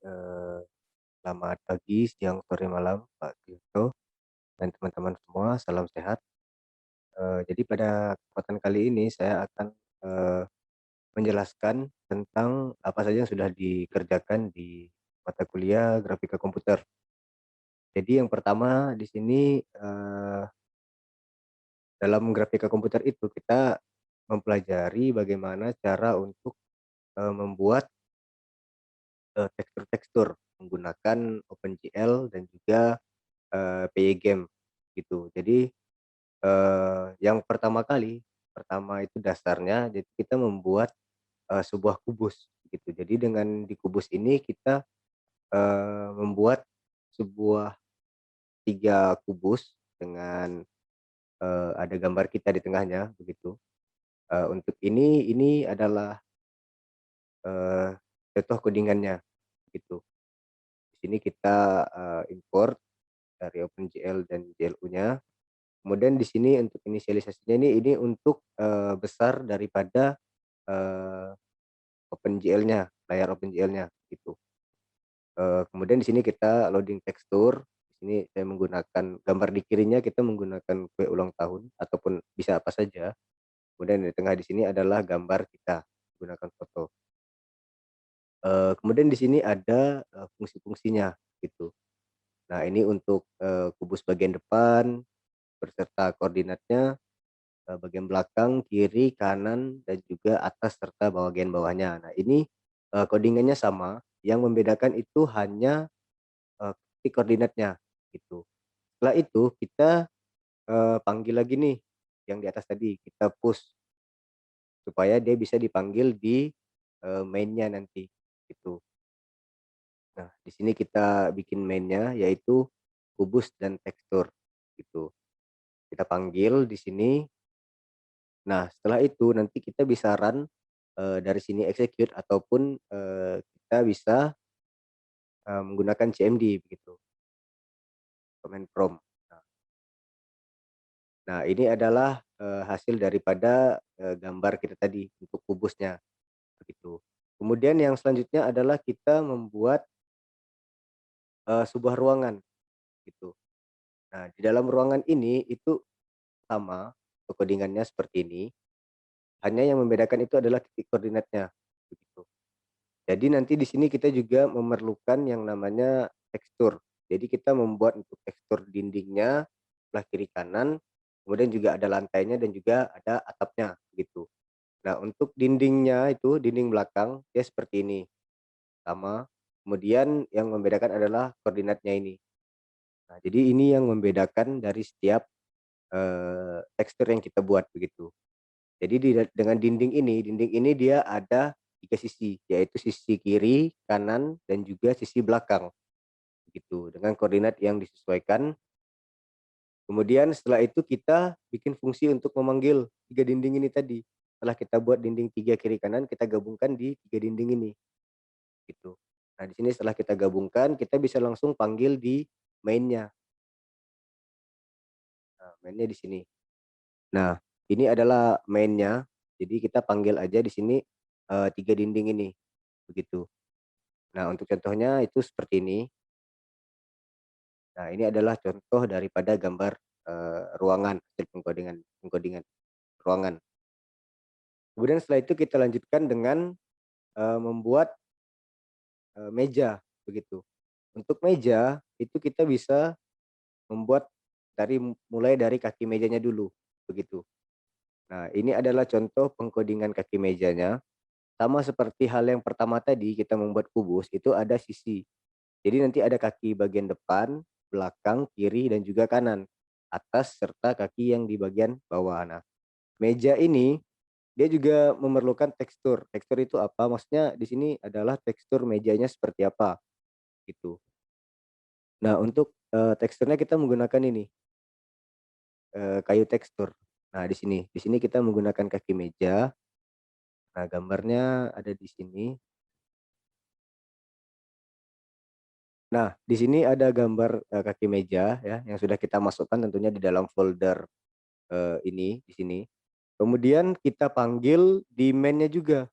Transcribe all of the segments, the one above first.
eee, selamat pagi, siang, sore, malam, Pak Tito dan teman-teman semua, salam sehat. Jadi pada kesempatan kali ini saya akan, eee, menjelaskan tentang apa saja yang sudah dikerjakan di mata kuliah grafika komputer. Jadi yang pertama di sini, dalam grafika komputer itu kita mempelajari bagaimana cara untuk, membuat, tekstur-tekstur menggunakan OpenGL dan juga, PyGame gitu. Jadi yang pertama itu dasarnya, jadi kita membuat, sebuah kubus gitu. Jadi dengan di kubus ini kita, membuat sebuah 3 kubus dengan, ada gambar kita di tengahnya begitu. Untuk ini adalah, eee, contoh codingan-nya gitu. Di sini kita, import dari OpenGL dan GLU-nya. Kemudian di sini untuk inisialisasinya ini untuk, besar daripada, eee, OpenGL-nya, layar OpenGL-nya gitu. Kemudian di sini kita loading tekstur, di sini saya menggunakan gambar di kirinya kita menggunakan kue ulang tahun ataupun bisa apa saja. Kemudian di tengah di sini adalah gambar kita menggunakan foto. Kemudian di sini ada, fungsi-fungsinya gitu. Nah ini untuk, kubus bagian depan berserta koordinatnya, bagian belakang, kiri, kanan, dan juga atas serta bagian bawahnya. Nah ini, codingan sama, yang membedakan itu hanya, titik koordinatnya, gitu. Setelah itu kita, panggil lagi nih, yang di atas tadi, kita push supaya dia bisa dipanggil di, main-nya nanti, gitu. Nah, di sini kita bikin main-nya, yaitu kubus dan tekstur, gitu. Kita panggil di sini. Nah, setelah itu nanti kita bisa run, dari sini execute ataupun, kita bisa, menggunakan CMD begitu, command prompt. Nah, ini adalah, hasil daripada, gambar kita tadi untuk kubusnya, begitu. Kemudian yang selanjutnya adalah kita membuat, sebuah ruangan, gitu. Nah, di dalam ruangan ini itu sama, codingan seperti ini, hanya yang membedakan itu adalah titik koordinatnya, begitu. Jadi nanti di sini kita juga memerlukan yang namanya tekstur. Jadi kita membuat untuk tekstur dindingnya, sebelah kiri kanan, kemudian juga ada lantainya dan juga ada atapnya, gitu. Nah, untuk dindingnya itu, dinding belakang, dia seperti ini, sama. Kemudian yang membedakan adalah koordinatnya ini. Nah, jadi ini yang membedakan dari setiap, tekstur yang kita buat, begitu. Jadi dengan dinding ini dia ada 3 sisi, yaitu sisi kiri, kanan, dan juga sisi belakang, begitu. Dengan koordinat yang disesuaikan. Kemudian setelah itu kita bikin fungsi untuk memanggil 3 dinding ini tadi. Setelah kita buat dinding 3 kiri kanan, kita gabungkan di 3 dinding ini. Gitu. Nah, di sini setelah kita gabungkan, kita bisa langsung panggil di main-nya. Nah, main-nya di sini. Nah, ini adalah main-nya. Jadi kita panggil aja di sini, 3 dinding ini, begitu. Nah, untuk contohnya itu seperti ini. Nah, ini adalah contoh daripada gambar, ruangan, hasil pengkodingan ruangan. Kemudian setelah itu kita lanjutkan dengan, membuat, meja, begitu. Untuk meja, itu kita bisa membuat mulai dari kaki mejanya dulu, begitu. Nah, ini adalah contoh pengkodingan kaki mejanya, sama seperti hal yang pertama tadi kita membuat kubus, itu ada sisi. Jadi nanti ada kaki bagian depan, belakang, kiri, dan juga kanan, atas serta kaki yang di bagian bawah. Nah, meja ini dia juga memerlukan tekstur. Tekstur itu apa? Maksudnya di sini adalah tekstur mejanya seperti apa, gitu. Nah, untuk, teksturnya kita menggunakan ini, kayu tekstur. Nah, di sini kita menggunakan kaki meja. Nah, gambarnya ada di sini. Nah, di sini ada gambar, kaki meja ya, yang sudah kita masukkan tentunya di dalam folder, ini, di sini. Kemudian kita panggil di main-nya juga.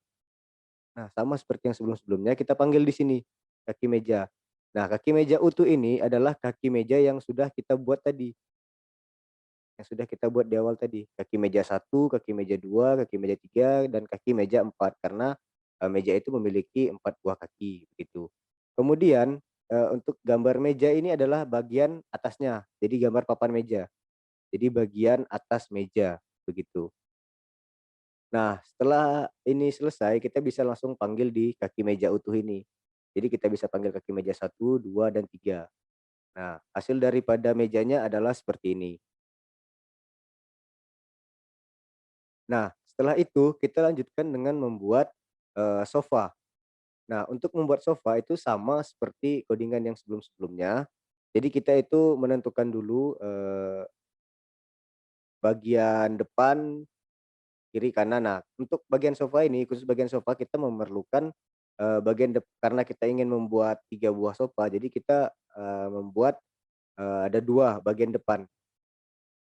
Nah, sama seperti yang sebelum-sebelumnya kita panggil di sini. kaki meja. Nah, kaki meja utuh ini adalah kaki meja yang sudah kita buat tadi, yang sudah kita buat di awal tadi. Kaki meja satu, kaki meja 2, kaki meja 3, dan kaki meja 4 karena, meja itu memiliki 4 buah kaki, begitu. Kemudian, untuk gambar meja ini adalah bagian atasnya, jadi gambar papan meja. Jadi bagian atas meja, begitu. Nah, setelah ini selesai, kita bisa langsung panggil di kaki meja utuh ini. Jadi kita bisa panggil kaki meja satu, 2, dan 3. Nah, hasil daripada mejanya adalah seperti ini. Nah, setelah itu kita lanjutkan dengan membuat, sofa. Nah, untuk membuat sofa itu sama seperti codingan yang sebelum-sebelumnya. Jadi kita itu menentukan dulu, bagian depan, kiri, kanan. Nah, untuk bagian sofa ini, khusus bagian sofa kita memerlukan, bagian karena kita ingin membuat 3 buah sofa, jadi kita, membuat, ada 2 bagian depan.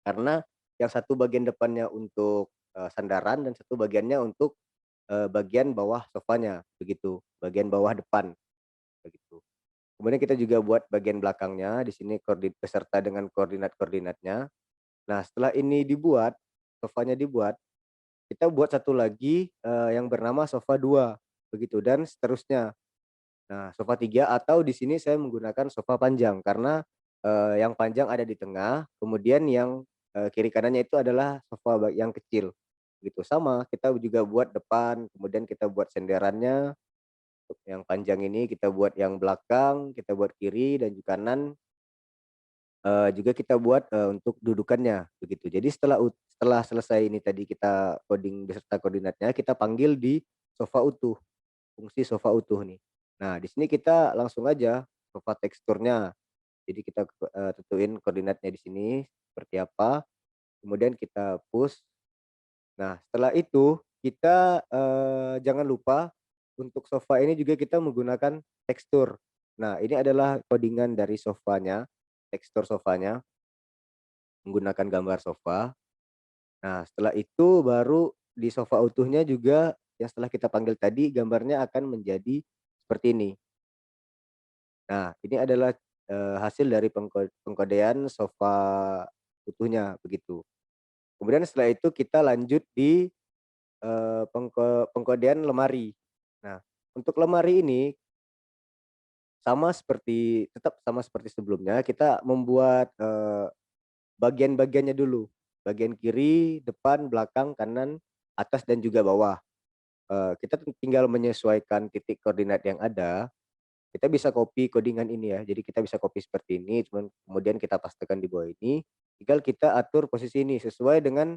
Karena yang satu bagian depannya untuk, sandaran dan satu bagiannya untuk, bagian bawah sofanya, begitu, bagian bawah depan, begitu. Kemudian kita juga buat bagian belakangnya, di sini beserta dengan koordinat-koordinatnya. Nah, setelah ini dibuat, sofanya dibuat, kita buat satu lagi, yang bernama sofa 2 begitu, dan seterusnya. Nah, sofa 3 atau di sini saya menggunakan sofa panjang karena, yang panjang ada di tengah, kemudian yang, kiri kanannya itu adalah sofa yang kecil, gitu. Sama, kita juga buat depan, kemudian kita buat senderannya, untuk yang panjang ini kita buat yang belakang, kita buat kiri dan juga kanan, juga kita buat, untuk dudukannya, begitu. Jadi setelah selesai ini tadi kita coding beserta koordinatnya, kita panggil di sofa utuh. Fungsi sofa utuh nih. Nah, di sini kita langsung aja sofa teksturnya. Jadi kita, tentuin koordinatnya di sini seperti apa, kemudian kita push. Nah, setelah itu kita, jangan lupa untuk sofa ini juga kita menggunakan tekstur. Nah, ini adalah codingan dari sofanya, tekstur sofanya menggunakan gambar sofa. Nah, setelah itu baru di sofa utuhnya juga yang setelah kita panggil tadi gambarnya akan menjadi seperti ini. Nah, ini adalah, hasil dari pengkodean sofa utuhnya, begitu. Kemudian setelah itu kita lanjut di, pengkodean lemari. Nah, untuk lemari ini tetap sama seperti sebelumnya, kita membuat, bagian-bagiannya dulu. Bagian kiri, depan, belakang, kanan, atas, dan juga bawah. Kita tinggal menyesuaikan titik koordinat yang ada. Kita bisa copy codingan ini ya, jadi kita bisa copy seperti ini, cuman kemudian kita pastekan di bawah ini, tinggal kita atur posisi ini sesuai dengan,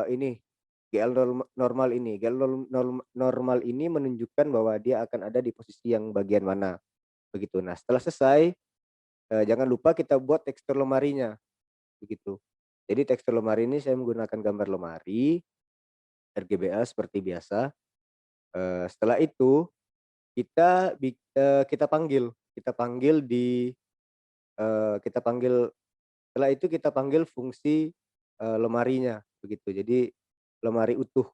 ini, GL normal ini. Normal ini menunjukkan bahwa dia akan ada di posisi yang bagian mana, begitu. Nah, setelah selesai, jangan lupa kita buat tekstur lemarinya, begitu. Jadi tekstur lemari ini saya menggunakan gambar lemari, RGBA seperti biasa, setelah itu kita panggil di kita panggil setelah itu kita panggil fungsi, lemarinya, begitu. Jadi lemari utuh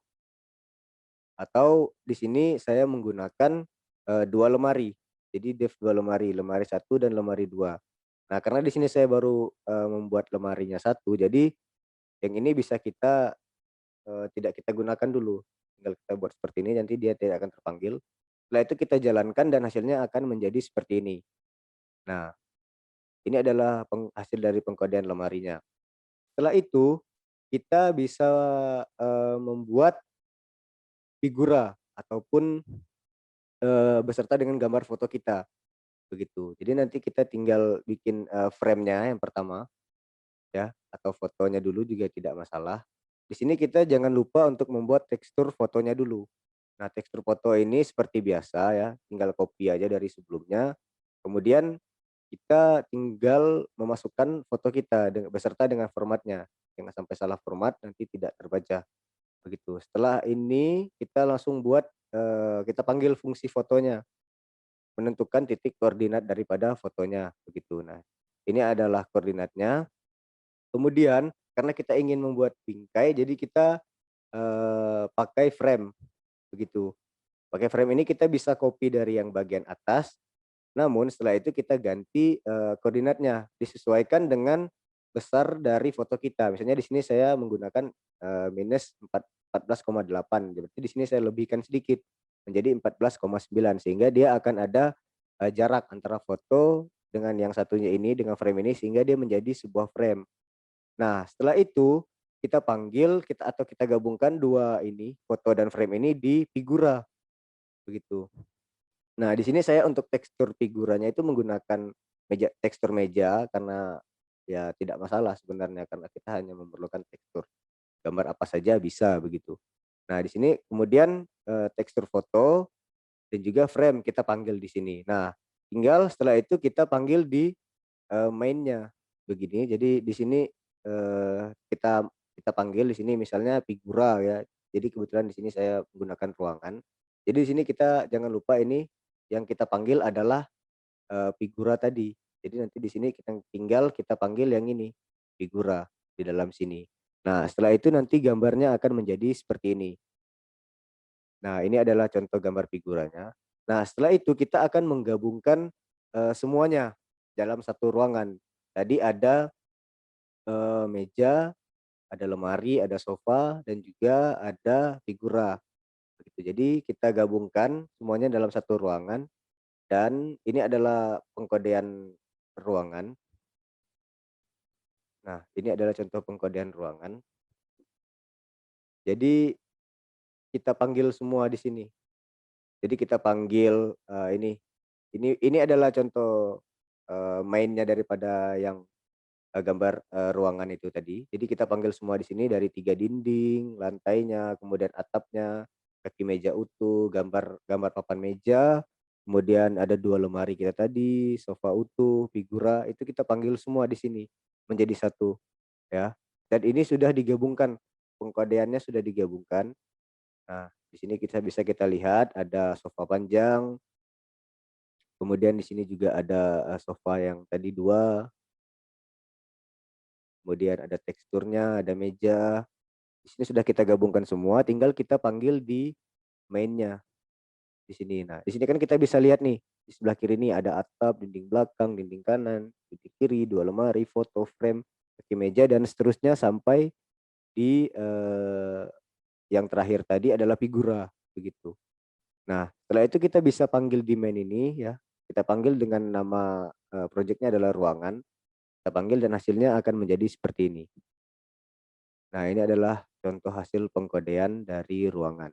atau di sini saya menggunakan, 2 lemari. Jadi div 2 lemari, lemari satu dan lemari 2. Nah, karena di sini saya baru, membuat lemarinya satu, jadi yang ini bisa kita, tidak kita gunakan dulu. Tinggal kita buat seperti ini, nanti dia tidak akan terpanggil. Setelah itu kita jalankan dan hasilnya akan menjadi seperti ini. Nah, ini adalah hasil dari pengkodean lemarinya. Setelah itu, kita bisa, membuat figura ataupun, beserta dengan gambar foto kita, begitu. Jadi nanti kita tinggal bikin, frame-nya yang pertama ya, atau fotonya dulu juga tidak masalah. Di sini kita jangan lupa untuk membuat tekstur fotonya dulu. Nah, tekstur foto ini seperti biasa ya, tinggal copy aja dari sebelumnya, kemudian kita tinggal memasukkan foto kita beserta dengan formatnya. Jangan sampai salah format nanti tidak terbaca, begitu. Setelah ini kita langsung buat, kita panggil fungsi fotonya, menentukan titik koordinat daripada fotonya, begitu. Nah, ini adalah koordinatnya, kemudian karena kita ingin membuat bingkai jadi kita, pakai frame, begitu. Pakai frame ini kita bisa copy dari yang bagian atas, namun setelah itu kita ganti, koordinatnya, disesuaikan dengan besar dari foto kita. Misalnya di sini saya menggunakan, minus 14,8, berarti di sini saya lebihkan sedikit menjadi 14,9 sehingga dia akan ada, jarak antara foto dengan yang satunya ini, dengan frame ini sehingga dia menjadi sebuah frame. Nah, setelah itu kita panggil, kita gabungkan 2 ini, foto dan frame ini di Figura, begitu. Nah, di sini saya untuk tekstur figuranya itu menggunakan tekstur meja karena ya tidak masalah sebenarnya karena kita hanya memerlukan tekstur, gambar apa saja bisa begitu. Nah, di sini kemudian, tekstur foto dan juga frame kita panggil di sini. Nah, tinggal setelah itu kita panggil di, main-nya begini. Jadi di sini, kita kita panggil di sini misalnya Figura ya. Jadi kebetulan di sini saya menggunakan ruangan. Jadi di sini kita jangan lupa ini yang kita panggil adalah, Figura tadi. Jadi nanti di sini kita panggil yang ini, Figura di dalam sini. Nah, setelah itu nanti gambarnya akan menjadi seperti ini. Nah, ini adalah contoh gambar figuranya. Nah, setelah itu kita akan menggabungkan, semuanya dalam satu ruangan. Tadi ada, meja, ada lemari, ada sofa, dan juga ada figura, begitu. Jadi kita gabungkan semuanya dalam satu ruangan dan ini adalah pengkodean ruangan. Nah, ini adalah contoh pengkodean ruangan. Jadi kita panggil semua di sini. Jadi kita panggil, ini adalah contoh, mainnya daripada yang, gambar, ruangan itu tadi. Jadi kita panggil semua di sini dari 3 dinding, lantainya, kemudian atapnya, kaki meja utuh, gambar gambar papan meja, kemudian ada 2 lemari kita tadi, sofa utuh, figura, itu kita panggil semua di sini menjadi satu ya. Dan ini sudah digabungkan, pengkodeannya sudah digabungkan. Nah, di sini bisa kita lihat ada sofa panjang, kemudian di sini juga ada, sofa yang tadi 2, kemudian ada teksturnya, ada meja. Di sini sudah kita gabungkan semua, tinggal kita panggil di main-nya, di sini. Nah, di sini kan kita bisa lihat nih, di sebelah kiri nih ada atap, dinding belakang, dinding kanan, dinding kiri, 2 lemari, foto frame, kaki meja, dan seterusnya sampai di, yang terakhir tadi adalah figura, begitu. Nah, setelah itu kita bisa panggil di main ini ya, kita panggil dengan nama, projeknya adalah ruangan, kita panggil dan hasilnya akan menjadi seperti ini. Nah, ini adalah contoh hasil pengkodean dari ruangan.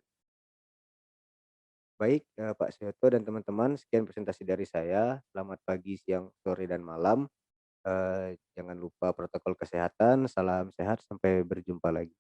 Baik, Pak Seto dan teman-teman, sekian presentasi dari saya. Selamat pagi, siang, sore, dan malam. Jangan lupa protokol kesehatan, salam sehat, sampai berjumpa lagi.